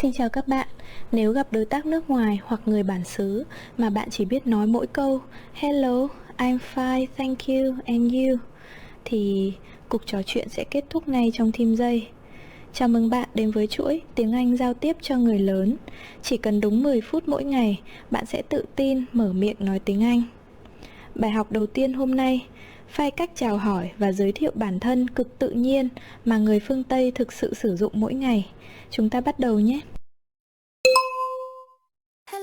Xin chào các bạn. Nếu gặp đối tác nước ngoài hoặc người bản xứ mà bạn chỉ biết nói mỗi câu Hello, I'm fine, thank you, and you thì cuộc trò chuyện sẽ kết thúc ngay trong thim giây. Chào mừng bạn đến với chuỗi tiếng Anh giao tiếp cho người lớn. Chỉ cần đúng 10 phút mỗi ngày, bạn sẽ tự tin mở miệng nói tiếng Anh. Bài học đầu tiên hôm nay, phai cách chào hỏi và giới thiệu bản thân cực tự nhiên mà người phương Tây thực sự sử dụng mỗi ngày. Chúng ta bắt đầu nhé!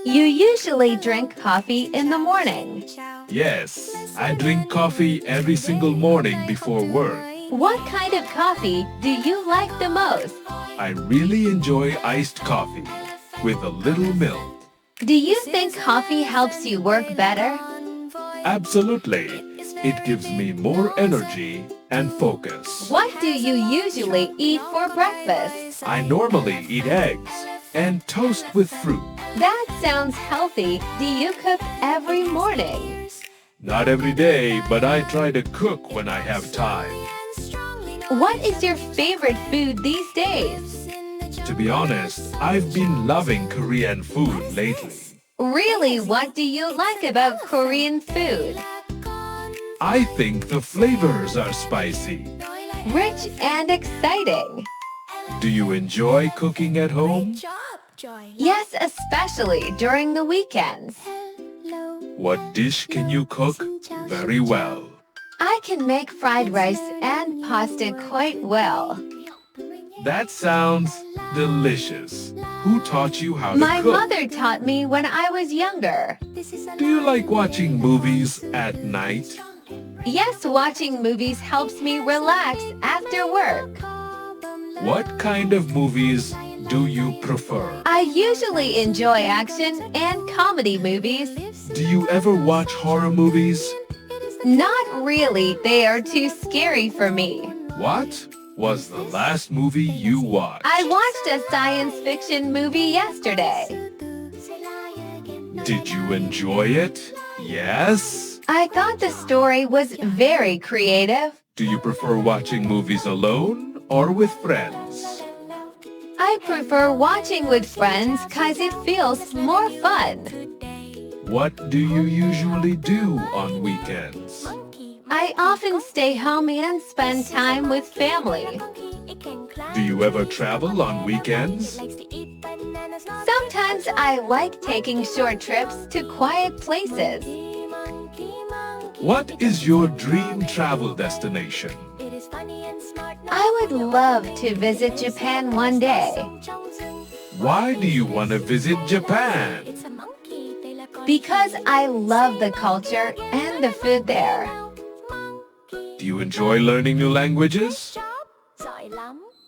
You usually drink coffee in the morning. Yes, I drink coffee every single morning before work. What kind of coffee do you like the most? I really enjoy iced coffee with a little milk. Do you think coffee helps you work better? Absolutely. It gives me more energy and focus. What do you usually eat for breakfast? I normally eat eggs and toast with fruit. That sounds healthy. Do you cook every morning? Not every day, but I try to cook when I have time. What is your favorite food these days? To be honest, I've been loving Korean food lately. Really, what do you like about Korean food? I think the flavors are spicy. Rich and exciting. Do you enjoy cooking at home? Yes, especially during the weekends. What dish can you cook very well? I can make fried rice and pasta quite well. That sounds delicious. Who taught you how to My cook? mother taught me when I was younger. Do you like watching movies at night? Yes, watching movies helps me relax after work. What kind of movies do you prefer? I usually enjoy action and comedy movies. Do you ever watch horror movies? Not really, they are too scary for me. What was the last movie you watched? I watched a science fiction movie yesterday. Did you enjoy it? Yes? I thought the story was very creative. Do you prefer watching movies alone or with friends? I prefer watching with friends cause it feels more fun. What do you usually do on weekends? I often stay home and spend time with family. Do you ever travel on weekends? Sometimes I like taking short trips to quiet places. What is your dream travel destination? I would love to visit Japan one day. Why do you want to visit Japan? Because I love the culture and the food there. Do you enjoy learning new languages?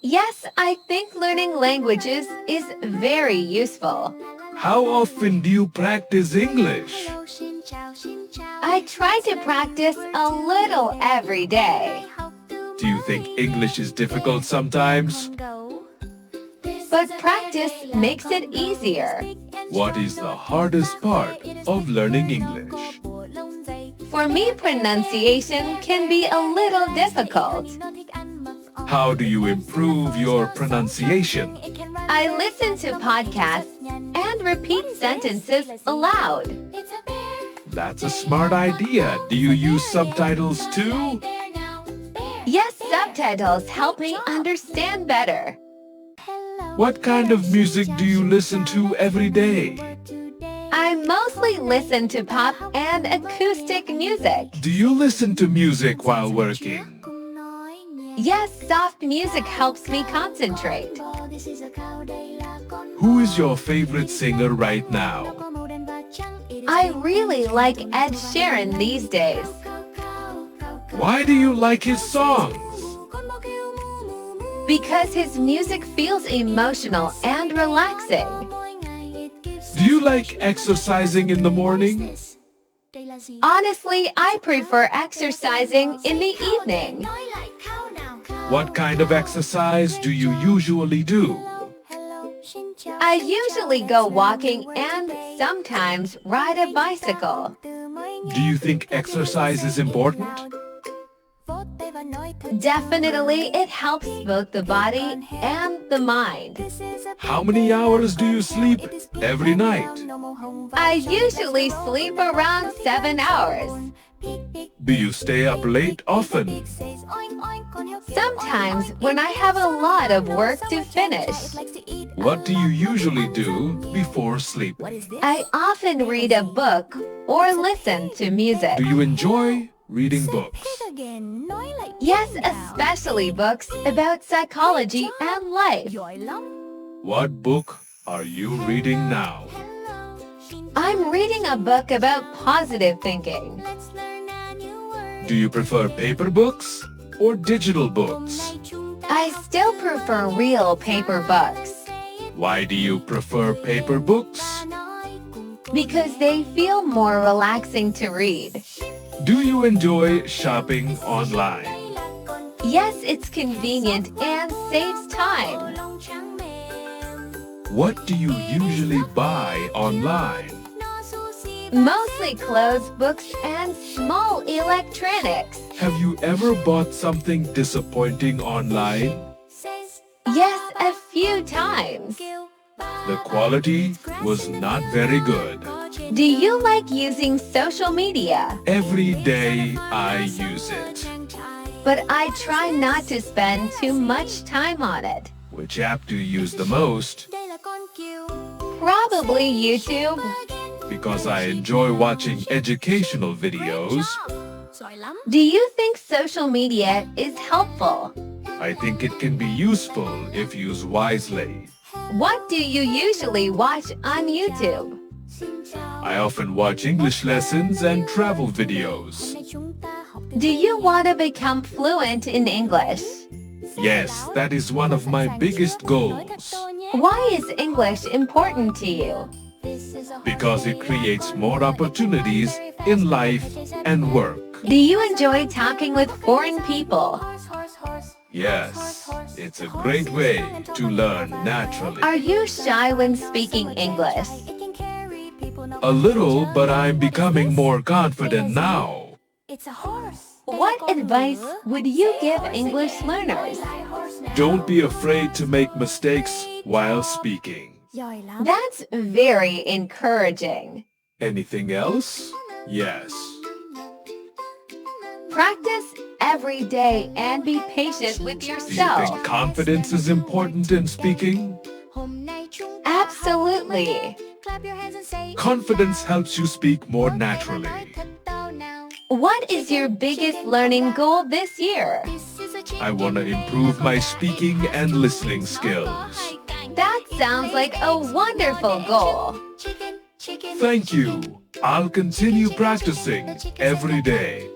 Yes, I think learning languages is very useful. How often do you practice English? I try to practice a little every day. Do you think English is difficult sometimes? But practice makes it easier. What is the hardest part of learning English? For me, pronunciation can be a little difficult. How do you improve your pronunciation? I listen to podcasts and repeat sentences aloud. That's a smart idea. Do you use subtitles too? Yes, subtitles help me understand better. What kind of music do you listen to every day? I mostly listen to pop and acoustic music. Do you listen to music while working? Yes, soft music helps me concentrate. Who is your favorite singer right now? I really like Ed Sheeran these days. Why do you like his songs? Because his music feels emotional and relaxing. Do you like exercising in the morning? Honestly, I prefer exercising in the evening. What kind of exercise do you usually do? I usually go walking and sometimes ride a bicycle. Do you think exercise is important? Definitely, it helps both the body and the mind. How many hours do you sleep every night? I usually sleep around 7 hours. Do you stay up late often? Sometimes when I have a lot of work to finish. What do you usually do before sleep? I often read a book or listen to music. Do you enjoy reading books? Yes, especially books about psychology and life. What book are you reading now? I'm reading a book about positive thinking. Do you prefer paper books or digital books? I still prefer real paper books Why do you prefer paper books? because they feel more relaxing to read. Do you enjoy shopping online? Yes, it's convenient and saves time. What do you usually buy online? Mostly clothes, books, and small electronics. Have you ever bought something disappointing online? Yes, a few times. The quality was not very good. Do you like using social media? Every day I use it. But I try not to spend too much time on it. Which app do you use the most? Probably YouTube. Because I enjoy watching educational videos. Do you think social media is helpful? I think it can be useful if used wisely. What do you usually watch on YouTube? I often watch English lessons and travel videos. Do you want to become fluent in English? Yes, that is one of my biggest goals. Why is English important to you? Because it creates more opportunities in life and work. Do you enjoy talking with foreign people? Yes, it's a great way to learn naturally. Are you shy when speaking English? A little, but I'm becoming more confident now. What advice would you give English learners? Don't be afraid to make mistakes while speaking. That's very encouraging. Anything else? Yes. Practice every day and be patient with Do you yourself. think confidence is important in speaking? Absolutely. Confidence helps you speak more naturally. What is your biggest learning goal this year? I want to improve my speaking and listening skills. That sounds like a wonderful goal. Thank you. I'll continue practicing every day.